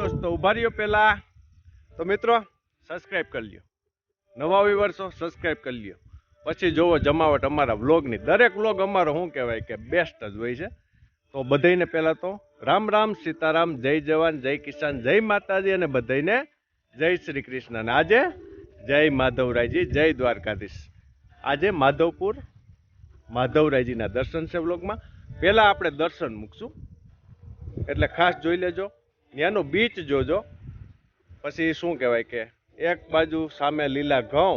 દોસ્તો ઉભા રહ્યો પહેલાં તો મિત્રો સબસ્ક્રાઈબ કરી લ્યો, નવા વિવર્સો સબસ્ક્રાઈબ કરી લ્યો, પછી જોવો જમાવટ અમારા વ્લોગની. દરેક વ્લોગ અમારો શું કહેવાય કે બેસ્ટ જ હોય છે. તો બધાઈને પહેલાં તો રામ રામ, સીતારામ, જય જવાન, જય કિસાન, જય માતાજી અને બધાઈને જય શ્રી કૃષ્ણ. અને આજે જય માધવરાયજી, જય દ્વારકાધીશ. આજે માધવપુર માધવરાયજીના દર્શન છે વ્લોગમાં. પહેલાં આપણે દર્શન મૂકશું એટલે ખાસ જોઈ લેજો. ત્યાંનો બીચ જોજો. પછી શું કહેવાય કે એક બાજુ સામે લીલા ઘઉં,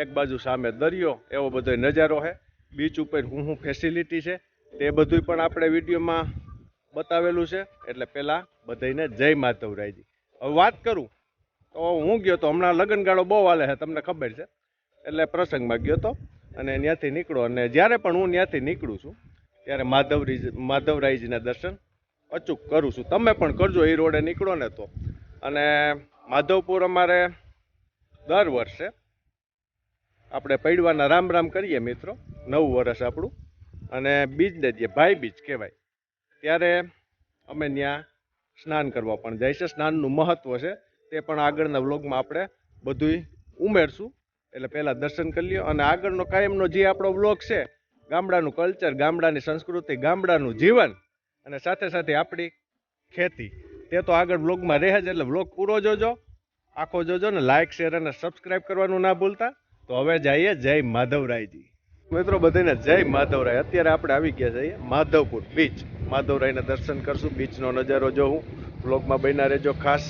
એક બાજુ સામે દરિયો, એવો બધો નજારો છે. બીચ ઉપર શું ફેસિલિટી છે તે બધું પણ આપણે વિડીયોમાં બતાવેલું છે. એટલે પહેલાં બધાને જય માધવરાયજી. હવે વાત કરું તો હું ગયો તો હમણાં લગ્નગાળો બહુ હાલે છે, તમને ખબર છે. એટલે પ્રસંગમાં ગયો તો અને ત્યાંથી નીકળો, અને જ્યારે પણ હું ત્યાંથી નીકળું છું ત્યારે માધવરાયજીના દર્શન અચૂક કરું છું. તમે પણ કરજો એ રોડે નીકળો ને તો. અને માધવપુર અમારે દર વર્ષે આપણે પૈડવાના રામ રામ કરીએ મિત્રો, નવું વર્ષ આપણું, અને બીજને જે ભાઈ બીજ કહેવાય ત્યારે અમે ત્યાં સ્નાન કરવા પણ જાય છે. સ્નાનનું મહત્ત્વ છે તે પણ આગળના વ્લોગમાં આપણે બધુંય ઉમેરશું. એટલે પહેલાં દર્શન કરી લ્યો, અને આગળનો કાયમનો જે આપણો વ્લોગ છે, ગામડાનું કલ્ચર, ગામડાની સંસ્કૃતિ, ગામડાનું જીવન, અને સાથે સાથે આપણી ખેતી, તે તો આગળ વ્લોગમાં રહે જ. એટલે વ્લોગ પૂરો જોજો, આખો જોજો, ને લાઇક, શેર અને સબસ્ક્રાઈબ કરવાનું ના ભૂલતા. તો હવે જઈએ જય માધવરાયજી. મિત્રો બધાને જય માધવરાય. અત્યારે આપણે આવી ગયા છીએ માધવપુર બીચ. માધવરાયના દર્શન કરશું, બીચનો નજારો જોઉં. વ્લોગમાં બન્યા રહેજો ખાસ.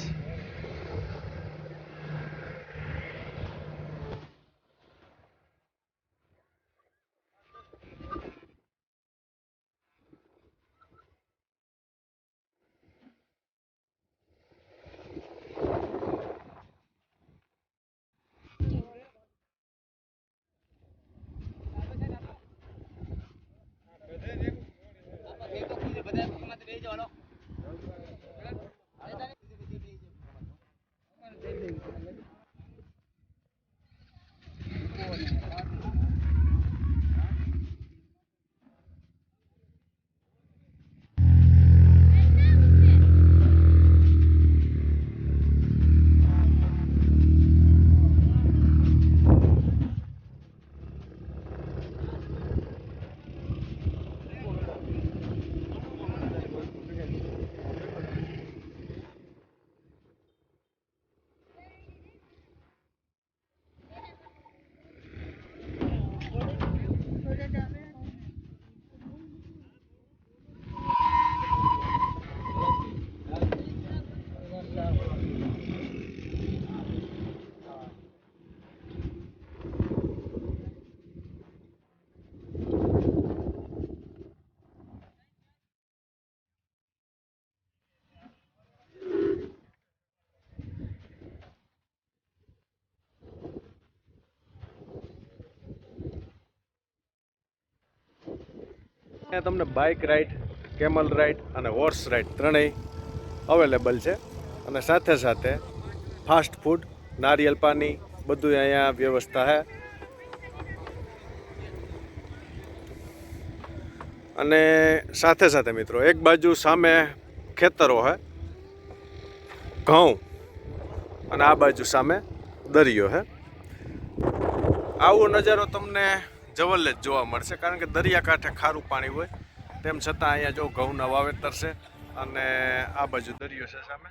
ત્યાં તમને બાઇક રાઇડ, કેમલ રાઇડ અને હોર્સ રાઇડ ત્રણેય અવેલેબલ છે. અને સાથે સાથે ફાસ્ટ ફૂડ, નારિયેલ પાણી, બધું અહીંયા વ્યવસ્થા છે. અને સાથે સાથે મિત્રો એક બાજુ સામે ખેતરો છે, ઘઉં, અને આ બાજુ સામે દરિયો છે. આવો નજારો તમને જવલ્લે જ જોવા મળશે, કારણ કે દરિયાકાંઠે ખારું પાણી હોય. તેમ છતાં અહીંયા જો ઘઉંના વાવેતર છે, અને આ બાજુ દરિયો છે સામે.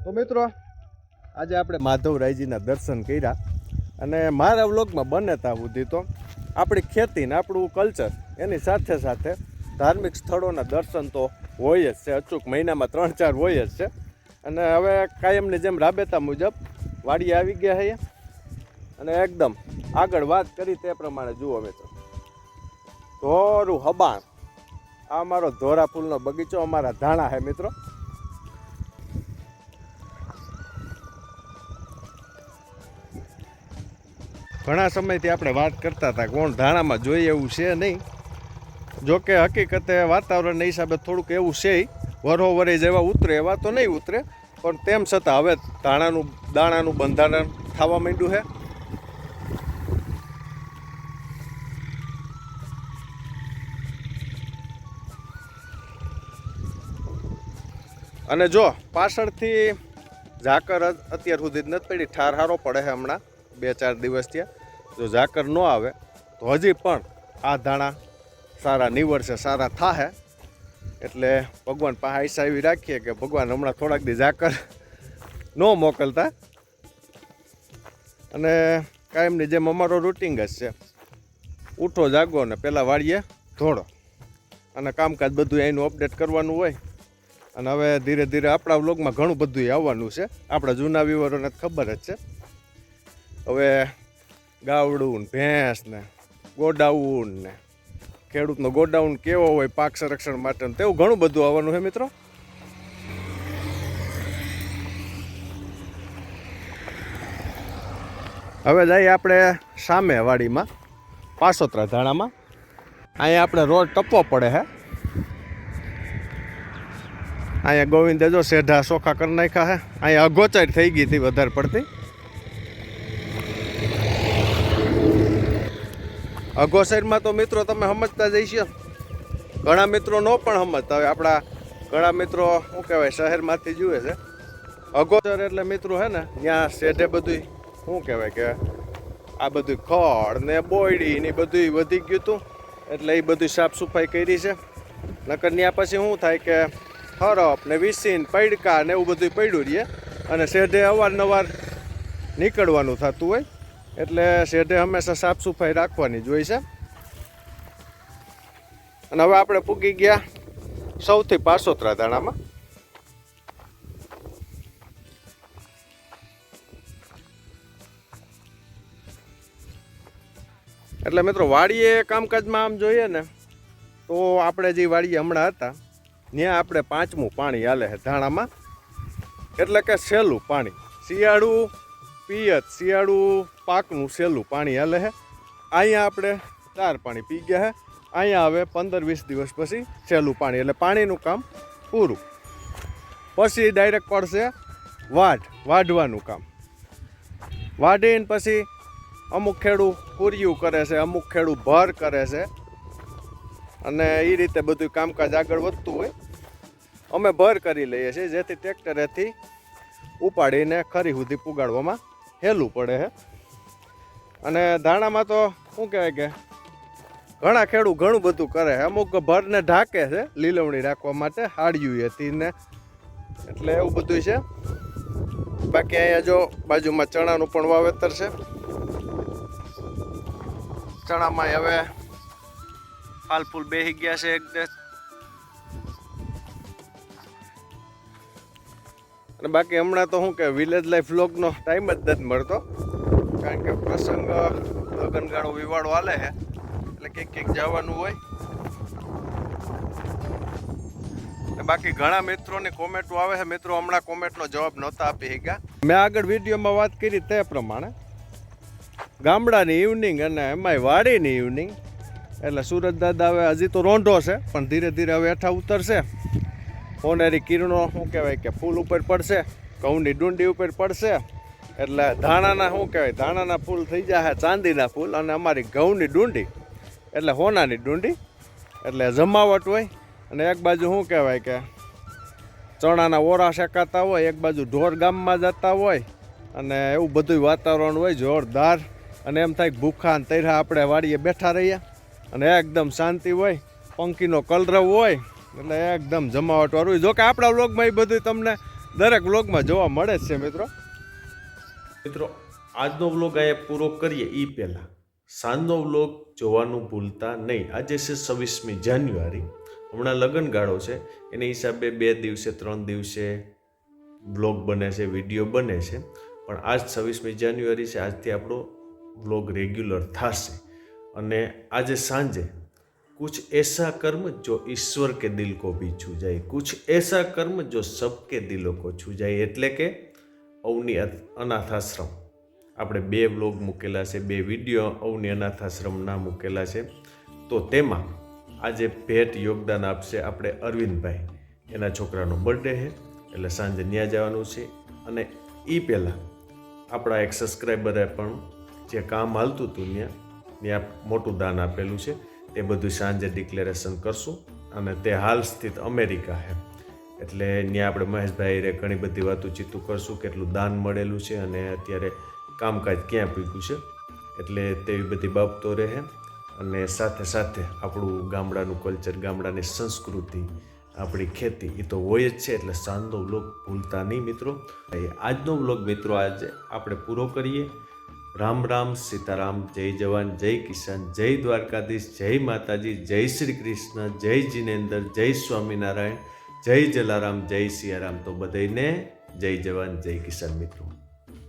તો મિત્રો આજે આપણે માધવરાયજીના દર્શન કર્યા, અને મારા વ્લોગમાં બને ત્યાં સુધી તો આપણી ખેતી ને આપણું કલ્ચર, એની સાથે સાથે ધાર્મિક સ્થળોના દર્શન તો હોય જ છે. અચૂક મહિનામાં 3-4 હોય જ છે. અને હવે કાયમની જેમ રાબેતા મુજબ વાડીએ આવી ગયા છે અને એકદમ આગળ વાત કરી તે પ્રમાણે જુઓ મિત્રો, ધોરું હબાણ. આ અમારો ધોરા ફૂલનો બગીચો, અમારા ધાણા છે મિત્રો. ઘણા સમયથી આપણે વાત કરતા હતા કોણ ધાણામાં જોઈએ એવું છે નહીં. જોકે હકીકતે વાતાવરણના હિસાબે થોડુંક એવું છે, વરોવરે જેવા ઉતરે એવા તો નહીં ઉતરે, પણ તેમ છતાં હવે દાણાનું બંધારણ થવા માંડ્યું છે. અને જો પાછળથી ઝાકર અત્યાર સુધી જ નથી પડી, ઠાર હારો પડે છે હમણાં 2-4 દિવસ થયા. જો ઝાકર ન આવે તો હજી પણ આ ધાણા સારા નીવડશે, સારા થાહે. એટલે ભગવાન પાસે આશા એવી રાખીએ કે ભગવાન હમણાં થોડાક દી ઝાકર ન મોકલતા. અને કાયમની જેમ અમારો રૂટિંગ જ છે, ઉઠો જાગો ને પહેલાં વાળીએ ધોળો અને કામકાજ બધું એનું અપડેટ કરવાનું હોય. અને હવે ધીરે ધીરે આપણા વ્લોગમાં ઘણું બધું આવવાનું છે, આપણા જૂના વ્યુઅરોને ખબર જ છે. હવે ગાવડું, ભેંસ ને ગોડાઉન ને ખેડૂતનો ગોડાઉન કેવો હોય પાક સંરક્ષણ માટે, તેવું ઘણું બધું આવવાનું છે મિત્રો. હવે જઈએ આપણે સામે વાડીમાં, પાસોતરા ધાણામાં. અહીંયા આપણે રોડ ટપવો પડે છે. અહીંયા ગોવિંદે જો સેઢા ચોખા કરી નાખ્યા છે. અહીંયા અગોચાર થઈ ગઈ હતી વધારે પડતી. અગોસાઈડમાં તો મિત્રો તમે સમજતા જઈશો, ઘણા મિત્રો ન પણ સમજતા હોય. આપણા ઘણા મિત્રો શું કહેવાય શહેરમાંથી જુએ છે. અગોચર એટલે મિત્રો હે ને ત્યાં શેઢે બધું શું કહેવાય કે આ બધું ખડ ને બોયડી ને બધું વધી ગયું હતું, એટલે એ બધું સાફ સફાઈ કરી છે. નકર ત્યાં પછી શું થાય કે હરપ ને વિસીન પૈડકા ને એવું બધું પડ્યું રહીએ, અને શેઢે અવારનવાર નીકળવાનું થતું હોય. એટલે શેઢે હંમેશા સાફ સફાઈ રાખવાની જ હોય છે. અને હવે આપણે પૂગી ગયા સૌથી પાસોતરા ધાણામાં. એટલે મિત્રો વાડીએ કામકાજમાં આમ જોઈએ ને તો આપણે જે વાડીએ હમણાં હતા ત્યાં આપણે 5મું પાણી હાલે છે ધાણામાં. એટલે કે સહેલું પાણી, શિયાળું પિયત, શિયાળું પાકનું સહેલું પાણી હાલે છે. અહીંયા આપણે 4 પાણી પી ગયા છે. અહીંયા હવે 15-20 દિવસ પછી સહેલું પાણી, એટલે પાણીનું કામ પૂરું. પછી ડાયરેક્ટ પડશે વાઢવાનું કામ. વાઢીને પછી અમુક ખેડૂત પૂર્યું કરે છે, અમુક ખેડૂત ભર કરે છે, અને એ રીતે બધું કામકાજ આગળ વધતું હોય. અમે ભર કરી લઈએ છીએ જેથી ટ્રેક્ટરેથી ઉપાડીને ખરી સુધી પુગાડવામાં હેલું પડે છે. અને ધાણામાં તો શું કહેવાય કે ઘણા ખેડૂત ઘણું બધું કરે છે. અમુક ભરને ઢાંકે છે લીલવણી રાખવા માટે, હાડિયું હતી ને, એટલે એવું બધું છે. બાકી અહીંયા જો બાજુમાં ચણાનું પણ વાવેતર છે. ચણામાં હવે ફાલ ફૂલ બેસી ગયા છે એક. અને બાકી હમણાં તો શું કે વિલેજ લાઈફ વ્લોગનો ટાઈમ જ નથી મળતો, કારણ કે પ્રસંગ લગનગાળો વિવાળો હાલે છે, એટલે ક્યાંક જવાનું હોય. બાકી ઘણા મિત્રોની કોમેન્ટો આવે છે. મિત્રો હમણાં કોમેન્ટનો જવાબ નહોતા આપી શક્યા. મેં આગળ વિડીયોમાં વાત કરી તે પ્રમાણે ગામડાની ઇવનિંગ અને એમાંય વાડીની ઇવનિંગ. એટલે સુરજ દાદા હવે હજી તો રોંઢો છે, પણ ધીરે ધીરે હવે હેઠા ઉતરશે. સોનેરી કિરણો શું કહેવાય કે ફૂલ ઉપર પડશે, ઘઉંની ડુંડી ઉપર પડશે, એટલે ધાણાના શું કહેવાય ધાણાના ફૂલ થઈ જાય ચાંદીના ફૂલ, અને અમારી ઘઉંની ડુંડી એટલે હોનાની ડુંડી. એટલે જમાવટ હોય. અને એક બાજુ શું કહેવાય કે ચણાના ઓરા શેકાતા હોય, એક બાજુ ઢોર ગામમાં જતા હોય, અને એવું બધું વાતાવરણ હોય જોરદાર. અને એમ થાય ભૂખા ને તૈરા આપણે વાડીએ બેઠા રહીએ, અને એકદમ શાંતિ હોય, પંખીનો કલરવ હોય, એટલે એકદમ જમાવટવાળું હોય. જોકે આપણા વ્લોગમાં એ બધું તમને દરેક વ્લોગમાં જોવા મળે જ છે મિત્રો. આજનો વ્લોગ અહીંયા પૂરો કરીએ એ પહેલાં સાંજનો વ્લોગ જોવાનું ભૂલતા નહીં. આજે છે 26મી જાન્યુઆરી. હમણાં લગ્નગાળો છે, એની હિસાબે 2 દિવસે 3 દિવસે વ્લોગ બને છે, વિડીયો બને છે, પણ આજ 26મી જાન્યુઆરી છે, આજથી આપણો વ્લોગ રેગ્યુલર થશે. અને આજે સાંજે कुछ ऐसा कर्म जो ईश्वर के दिल को भी छू जाए, कुछ ऐसा कर्म जो सबके दिलों को छू जाए, એટલે કે અવની અનાથ આશ્રમ આપણે 2 વ્લોગ મૂકેલા છે, 2 વિડીયો અવની અનાથ આશ્રમના મૂકેલા છે. તો તેમાં આજે ભેટ યોગદાન આપશે આપણે અરવિંદભાઈ. એના છોકરાનો બર્થડે છે એટલે સાંજે ત્યાં જવાનું છે. અને એ પહેલાં આપણા એક સબસ્ક્રાઈબરે પણ જે કામ હાલતું હતું ત્યાં મોટું દાન આપેલું છે. તે બધું સાંજે ડિક્લેરેશન કરશું. અને તે હાલ સ્થિત અમેરિકા છે એટલે ત્યાં આપણે મહેશભાઈ ઘણી બધી વાતચીતું કરશું, કેટલું દાન મળેલું છે અને અત્યારે કામકાજ ક્યાં પૂગ્યું છે, એટલે તેવી બધી બાબતો રહે. અને સાથે સાથે આપણું ગામડાનું કલ્ચર, ગામડાની સંસ્કૃતિ, આપણી ખેતી એ તો હોય જ છે. એટલે સાંજનો વ્લોગ ભૂલતા નહીં મિત્રો. આજનો વ્લોગ મિત્રો આજે આપણે પૂરો કરીએ. રામ રામ, સીતારામ, જય જવાન, જય કિસાન, જય દ્વારકાધીશ, જય માતાજી, જય શ્રી કૃષ્ણ, જય જિનેન્દ્ર, જય સ્વામિનારાયણ, જય જલારામ, જય સિયારામ. તો બધાને જય જવાન, જય કિસાન મિત્રો.